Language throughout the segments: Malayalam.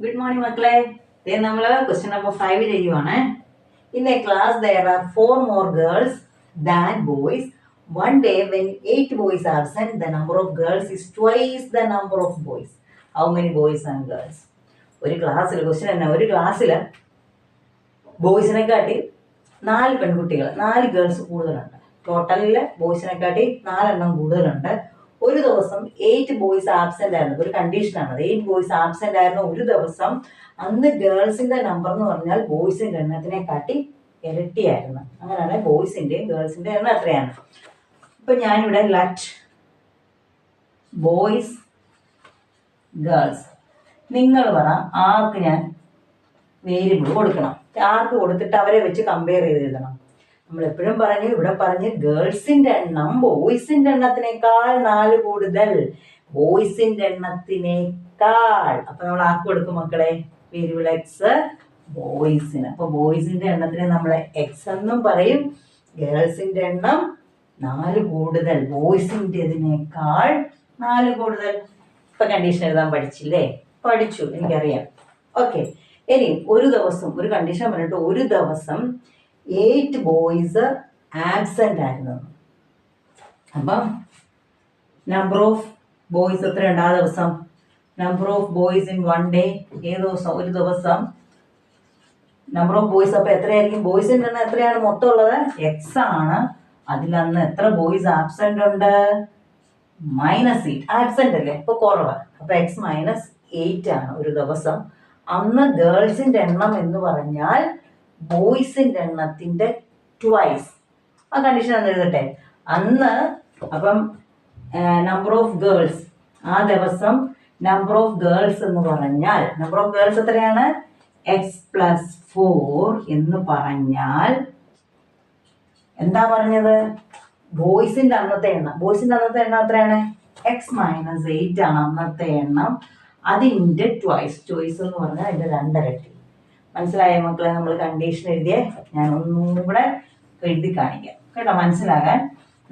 Good morning, Makle. Then we question number 5 ചെയ്യുവാണ്. In a class, there are 4 more girls than boys. One day, when 8 boys are absent, the number of girls is twice the number of boys. How many boys and girls? ഒരു ക്ലാസ്സിൽ ക്വസ്റ്റ്യൻ തന്നെ ഒരു ക്ലാസ്സിൽ ബോയ്സിനെക്കാട്ടി 4 പെൺകുട്ടികൾ 4 ഗേൾസ് കൂടുതലുണ്ട്. ടോട്ടലിൽ ബോയ്സിനെക്കാട്ടി 4 എണ്ണം കൂടുതലുണ്ട്. ഒരു ദിവസം 8 ബോയ്സ് ആബ്സെന്റ് ആയിരുന്നു. ഒരു കണ്ടീഷനാണ് 8 ബോയ്സ് ആബ്സെന്റ് ആയിരുന്നു ഒരു ദിവസം. അന്ന് ഗേൾസിന്റെ നമ്പർ എന്ന് പറഞ്ഞാൽ ബോയ്സിന്റെ എണ്ണത്തിനെ കാട്ടി ഇരട്ടിയായിരുന്നു. അങ്ങനെയാണ് ബോയ്സിന്റെയും ഗേൾസിന്റെ എണ്ണം എത്രയാണ്. ഇപ്പൊ ഞാനിവിടെ ലെറ്റ് ബോയ്സ് ഗേൾസ്, നിങ്ങൾ പറ ആർക്ക് ഞാൻ വേരിയബിൾ കൊടുക്കണം, ആർക്ക് കൊടുത്തിട്ട് അവരെ വെച്ച് കമ്പയർ ചെയ്ത് എഴുതണം. നമ്മൾ എപ്പോഴും പറഞ്ഞു ഇവിടെ പറഞ്ഞ് ഗേൾസിന്റെ എണ്ണം ബോയ്സിന്റെ എണ്ണത്തിനേക്കാൾ 4 കൂടുതൽ, ബോയ്സിന്റെ എണ്ണത്തിനേക്കാൾ. അപ്പൊ നമ്മൾ ആർക്ക് കൊടുക്കും മക്കളെ? വേരിയബിൾ എക്സ് ബോയ്സിന്. അപ്പൊ ബോയ്സിന്റെ എണ്ണത്തിനെ നമ്മൾ എക്സ് എന്നും പറയും. ഗേൾസിന്റെ എണ്ണം 4 കൂടുതൽ, ബോയ്സിൻ്റെതിനേക്കാൾ 4 കൂടുതൽ. ഇപ്പൊ കണ്ടീഷൻ എഴുതാൻ പഠിച്ചില്ലേ? പഠിച്ചു, എനിക്കറിയാം. ഓക്കെ, ഇനി ഒരു ദിവസം ഒരു കണ്ടീഷൻ പറഞ്ഞിട്ട് ഒരു ദിവസം 8 ബോയ്സ് ആബ്സെന്റ് ആയിരുന്നു. അപ്പം നമ്പർ ഓഫ് ബോയ്സ് എത്രയുണ്ട് ആ ദിവസം? Number of boys in one day, ഏത് ദിവസം? ഒരു ദിവസം നമ്പർ ഓഫ് ബോയ്സ്. അപ്പൊ എത്രയായിരിക്കും? ബോയ്സിന്റെ എണ്ണം എത്രയാണ് മൊത്തം ഉള്ളത്? എക്സ് ആണ്. അതിലന്ന് എത്ര ബോയ്സ് ആബ്സെന്റ് ഉണ്ട്? -8. ആബ്സെന്റ് അല്ലേ, അപ്പൊ കുറവ്. അപ്പൊ എക്സ് -8 ആണ് ഒരു ദിവസം. അന്ന് ഗേൾസിന്റെ എണ്ണം എന്ന് പറഞ്ഞാൽ ബോയ്സിന്റെ എണ്ണത്തിന്റെ ട്വൈസ്. ആ കണ്ടീഷൻ എന്ന് എഴുതട്ടെ. അന്ന് അപ്പം നമ്പർ ഓഫ് ഗേൾസ്, ആ ദിവസം നമ്പർ ഓഫ് ഗേൾസ് എന്ന് പറഞ്ഞാൽ നമ്പർ ഓഫ് ഗേൾസ് എത്രയാണ്? x+4 എന്ന് പറഞ്ഞാൽ എന്താ പറഞ്ഞത്? ബോയ്സിന്റെ അന്നത്തെ എണ്ണം. ബോയ്സിന്റെ അന്നത്തെ എണ്ണം എത്രയാണ്? x-8 ആണ് അന്നത്തെ എണ്ണം. അതിന്റെ ട്വൈസ്. ട്വൈസ് എന്ന് പറഞ്ഞാൽ അതിന്റെ 2 ഇരട്ടി. മനസ്സിലായ മക്കളെ? നമ്മൾ കണ്ടീഷൻ എഴുതിയേ, ഞാൻ ഒന്നും കൂടെ എഴുതി കാണിക്കാം കേട്ടോ, മനസ്സിലാകാൻ.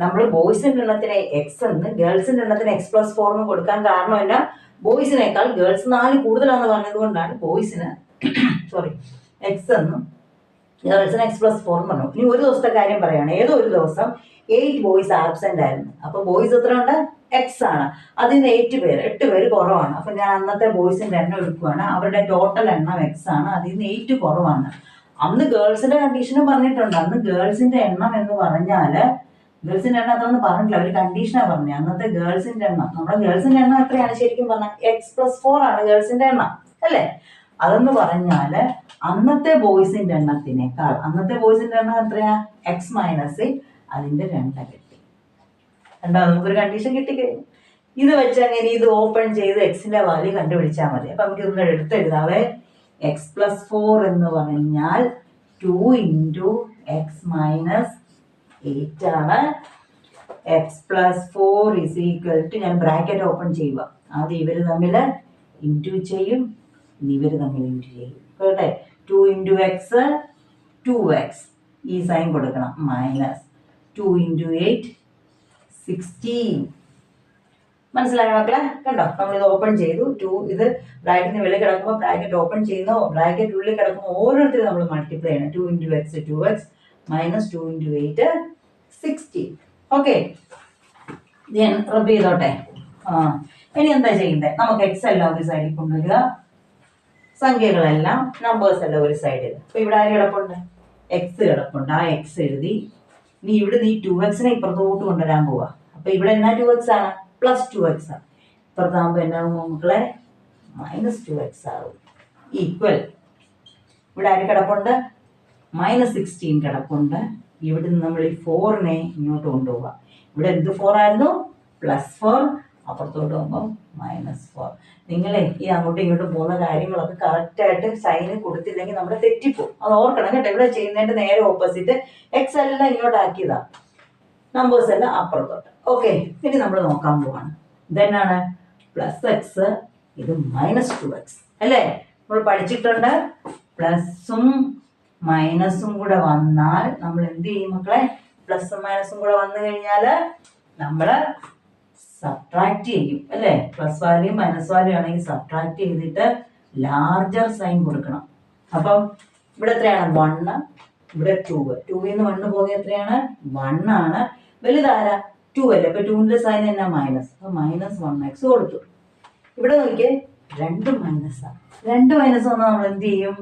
നമ്മൾ ബോയ്സിന്റെ എണ്ണത്തിന് എക്സ് എന്ന്, ഗേൾസിന്റെ എണ്ണത്തിന് x+4 എന്ന് കൊടുക്കാൻ കാരണം എന്നാ? ബോയ്സിനേക്കാൾ ഗേൾസ് 4 കൂടുതലാന്ന് പറഞ്ഞത് കൊണ്ടാണ് ബോയ്സിന് എക്സ് എന്നും ഗേൾസിന് x+4 എന്ന് പറഞ്ഞു. ഇനി ഒരു ദിവസത്തെ കാര്യം പറയുകയാണ്. ഏതോ ഒരു ദിവസം 8 ബോയ്സ് ആബ്സെന്റ് ആയിരുന്നു. അപ്പൊ ബോയ്സ് എത്ര ഉണ്ട്? എക്സ് ആണ്. അതിൽ നിന്ന് 8 പേര് കുറവാണ്. അപ്പൊ ഞാൻ അന്നത്തെ ബോയ്സിന്റെ എണ്ണം എടുക്കുകയാണ്. അവരുടെ ടോട്ടൽ എണ്ണം എക്സ് ആണ്. അതിൽ നിന്ന് 8 കുറവാണ്. അന്ന് ഗേൾസിന്റെ കണ്ടീഷനും പറഞ്ഞിട്ടുണ്ട്. അന്ന് ഗേൾസിന്റെ എണ്ണം എന്ന് പറഞ്ഞാല് ഗേൾസിന്റെ എണ്ണം അത്രയൊന്നും പറഞ്ഞിട്ടില്ല, അവർ കണ്ടീഷനാ പറഞ്ഞത്. അന്നത്തെ ഗേൾസിന്റെ എണ്ണം, നമ്മുടെ ഗേൾസിന്റെ എണ്ണം എത്രയാണ് ശരിക്കും പറഞ്ഞാൽ? x+4 ആണ് ഗേൾസിന്റെ എണ്ണം അല്ലേ? അതെന്ന് പറഞ്ഞാല് അന്നത്തെ ബോയ്സിന്റെ എണ്ണത്തിനേക്കാൾ, അന്നത്തെ ബോയ്സിന്റെ എണ്ണം എത്രയാ? x-8, അതിന്റെ 2 ഇരട്ടി. കണ്ടോ? നമുക്കൊരു കണ്ടീഷൻ കിട്ടിക്കഴിഞ്ഞു. ഇത് വെച്ച് അങ്ങനെ ഇത് ഓപ്പൺ ചെയ്ത് എക്സിന്റെ വാല്യൂ കണ്ടുപിടിച്ചാൽ മതി. അപ്പൊ നമുക്ക് ഇതൊന്ന് എടുത്തെഴുതാവേ. x+4 എന്ന് പറഞ്ഞാൽ 2 × x-8 ആണ്. x+4 = ഞാൻ ബ്രാക്കറ്റ് ഓപ്പൺ ചെയ്യുക. ആദ്യം ഇവര് തമ്മിൽ ഇൻറ്റു ചെയ്യും, ഇവര് തമ്മിൽ ഇൻറ്റു ചെയ്യും കേട്ടെ. 2 × x 2x, ഈ സൈൻ കൊടുക്കണം, -2 × 8 16. മനസ്സിലായ മക്കളെ? കണ്ടോ? നമ്മളിത് ഓപ്പൺ ചെയ്തു. 2 ഇത് ബ്രാക്കറ്റിന് വെളിയിൽ കിടക്കുമ്പോൾ ബ്രാക്കറ്റ് ഓപ്പൺ ചെയ്യുന്ന, ബ്രാക്കറ്റ് ഉള്ളിൽ കിടക്കുമ്പോൾ ഓരോരുത്തരും നമ്മൾ മൾട്ടിപ്ലൈ ചെയ്യണം. 2 × x 2x -2 × 8 16. ഓക്കെ, ഞാൻ റബ്ബ് ചെയ്തോട്ടെ. ഇനി എന്താ ചെയ്യേണ്ടത്? നമുക്ക് എക്സ് എല്ലാം ഒരു സൈഡിൽ കൊണ്ടുവരിക, സംഖ്യകളെല്ലാം നമ്പേഴ്സ് എല്ലാം ഒരു സൈഡിൽ. അപ്പൊ ഇവിടെ ആര് കിടപ്പുണ്ട്? എക്സ് കിടപ്പുണ്ട്. ആ എക്സ് എഴുതി. ഇനി ഇവിടെ നീ 2x ഇപ്പുറത്തോട്ട് കൊണ്ടുവരാൻ പോവാ. അപ്പൊ ഇവിടെ എന്നാ 2x ആണ്? +2x ആണ്. ഇപ്പുറത്താകുമ്പോ എന്നാവും മക്കളെ? -2x ആവും. ഈക്വൽ ഇവിടെ ആര് കിടപ്പുണ്ട്? -16 കിടപ്പുണ്ട്. ഇവിടെ നിന്ന് നമ്മൾ ഈ 4നെ ഇങ്ങോട്ട് കൊണ്ടുപോവാ. ഇവിടെ എന്ത് 4 ആയിരുന്നു? +4. അപ്പുറത്തോട്ട് പോകുമ്പോൾ -4. നിങ്ങളെ ഈ അങ്ങോട്ടും ഇങ്ങോട്ടും പോകുന്ന കാര്യങ്ങളൊക്കെ കറക്റ്റായിട്ട് സൈന് കൊടുത്തില്ലെങ്കിൽ നമ്മുടെ തെറ്റിപ്പോവും. അത് ഓർക്കണം കേട്ടോ. ഇവിടെ ചെയ്യുന്നതിന്റെ നേരെ ഓപ്പോസിറ്റ് എക്സ് എല്ലാം ഇങ്ങോട്ടാക്കിയതാ, നമ്പേഴ്സ് എല്ലാം അപ്പുറത്തോട്ട്. ഓക്കെ, ഇനി നമ്മൾ നോക്കാൻ പോവാണ്. ഇതെന്നാണ്? +x, ഇത് -2x അല്ലേ? നമ്മൾ പഠിച്ചിട്ടുണ്ട്. പ്ലസും മൈനസും കൂടെ വന്നാൽ നമ്മൾ എന്ത് ചെയ്യും മക്കളെ? പ്ലസും മൈനസും കൂടെ വന്നു കഴിഞ്ഞാല് നമ്മള് സബ്ട്രാക്ട് ചെയ്യും അല്ലേ? പ്ലസ് വാല്യൂ മൈനസ് വാല്യൂ ആണെങ്കിൽ സബ്ട്രാക്ട് ചെയ്തിട്ട് ലാർജർ സൈൻ കൊടുക്കണം. അപ്പം ഇവിടെ എത്രയാണ് 1, ഇവിടെ 2. 2 ന്ന് 1 പോകുക എത്രയാണ് 1 ആണ്. വലുതാരാ 2 അല്ലേ. അപ്പൊ 2ന്റെ സൈൻ എന്നാ മൈനസ്. അപ്പൊ -1x കൊടുത്തു. ഇവിടെ നോക്കിയേ 2 മൈനസാണ്. 2 മൈനസ് വന്നാൽ നമ്മൾ എന്ത് ചെയ്യും?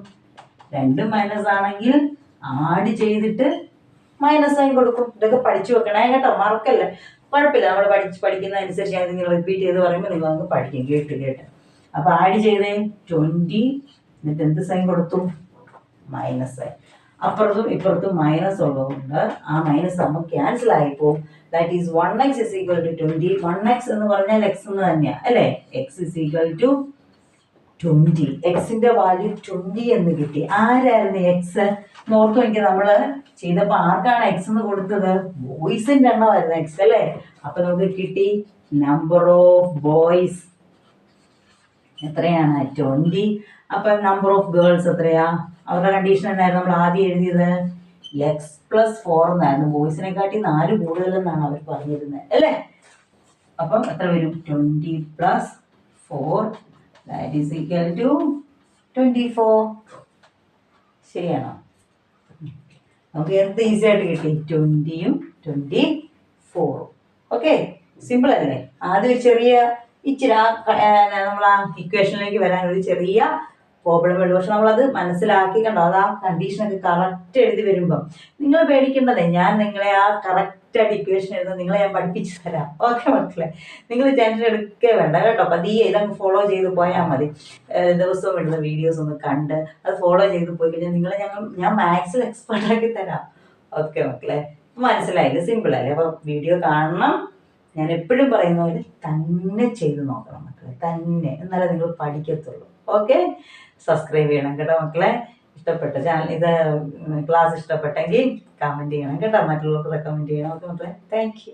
2 മൈനസ് ആണെങ്കിൽ ആഡ് ചെയ്തിട്ട് മൈനസ് സൈൻ കൊടുക്കും. ഇതൊക്കെ പഠിച്ചു വെക്കണേ കേട്ടോ, മറക്കല്ലേ. കുഴപ്പമില്ല, നമ്മൾ പഠിക്കുന്നതനുസരിച്ച് ഞാൻ നിങ്ങൾ റിപ്പീറ്റ് ചെയ്ത് പറയുമ്പോൾ നിങ്ങൾ അങ്ങ് പഠിക്കും കേട്ട്. അപ്പൊ ആഡ് ചെയ്തേ 20, എന്നിട്ട് എന്ത് സൈൻ കൊടുത്തു? Minus sign. അപ്പുറത്തും ഇപ്പുറത്തും മൈനസ് ഉള്ളതുകൊണ്ട് ആ മൈനസ് നമ്മൾ ക്യാൻസൽ ആയിപ്പോ. That is 1x is equal to 20. 1x എന്ന് പറഞ്ഞാൽ x എന്ന് തന്നെയാ അല്ലേ. x is equal to 20. എക്സിന്റെ വാല്യൂ 20 എന്ന് കിട്ടി. ആരായിരുന്നു എക്സ്? നോർത്ത് നോക്കി നമ്മള് ചെയ്തപ്പോ ആർക്കാണ് എക്സ് എന്ന് കൊടുത്തത്? ബോയ്സിന്റെ എണ്ണമായിരുന്നു എക്സ് അല്ലേ. അപ്പൊ നമുക്ക് കിട്ടി നമ്പർ ഓഫ് ബോയ്സ് എത്രയാണ്? 20. അപ്പൊ നമ്പർ ഓഫ് ഗേൾസ് എത്രയാ? അവരുടെ കണ്ടീഷൻ എന്നായിരുന്നു നമ്മൾ ആദ്യം എഴുതിയത്? x+4 എന്നായിരുന്നു. ബോയ്സിനെ കാട്ടി 4 കൂടുതലെന്നാണ് അവർ പറഞ്ഞിരുന്നത് അല്ലേ. അപ്പം എത്ര വരും? 20 + 4 that is equal to 24. ശരിയാണോ? നമുക്ക് എന്ത് ഈസി ആയിട്ട് കിട്ടി? 20ഉം 24ഉം. ഓക്കെ, സിമ്പിൾ അല്ലേ. ആദ്യം ഒരു ചെറിയ ഇച്ചിരി നമ്മൾ ആ ഇക്വേഷനിലേക്ക് വരാൻ ഒരു ചെറിയ പ്രോബ്ലം ഉള്ളു. പക്ഷെ നമ്മളത് മനസ്സിലാക്കി കണ്ടോ. അത് ആ കണ്ടീഷനൊക്കെ കറക്റ്റ് എഴുതി വരുമ്പം നിങ്ങൾ പേടിക്കേണ്ടതേ. ഞാൻ നിങ്ങളെ ആ കറക്റ്റായിട്ട് ഇക്വേഷൻ എഴുതുന്നത് നിങ്ങളെ ഞാൻ പഠിപ്പിച്ചു തരാം. ഓക്കെ മക്കളെ, നിങ്ങൾ ടെൻഷൻ എടുക്കേ വേണ്ട കേട്ടോ. പതിയെ ഇതങ്ങ് ഫോളോ ചെയ്ത് പോയാൽ മതി. ദിവസവും ഇടുന്ന വീഡിയോസ് ഒന്ന് കണ്ട് അത് ഫോളോ ചെയ്ത് പോയി കഴിഞ്ഞാൽ നിങ്ങളെ ഞാൻ മാത്സിൽ എക്സ്പെർട്ടാക്കി തരാം. ഓക്കെ മക്കളെ, മനസ്സിലായില്ലേ? സിമ്പിളല്ലേ. അപ്പോൾ വീഡിയോ കാണണം. ഞാൻ എപ്പോഴും പറയുന്ന പോലെ തന്നെ ചെയ്ത് നോക്കണം മക്കളെ, തന്നെ. എന്നാലേ നിങ്ങൾ പഠിക്കത്തുള്ളൂ. ഓക്കെ, സബ്സ്ക്രൈബ് ചെയ്യണം കേട്ടോ മക്കളെ. ഇഷ്ടപ്പെട്ട ചാനൽ ഇത് ക്ലാസ് ഇഷ്ടപ്പെട്ടെങ്കിൽ കമൻറ്റ് ചെയ്യണം കേട്ടോ. മറ്റുള്ളവർക്ക് റെക്കമെൻഡ് ചെയ്യണം. ഓക്കെ മക്കളെ, താങ്ക് യു.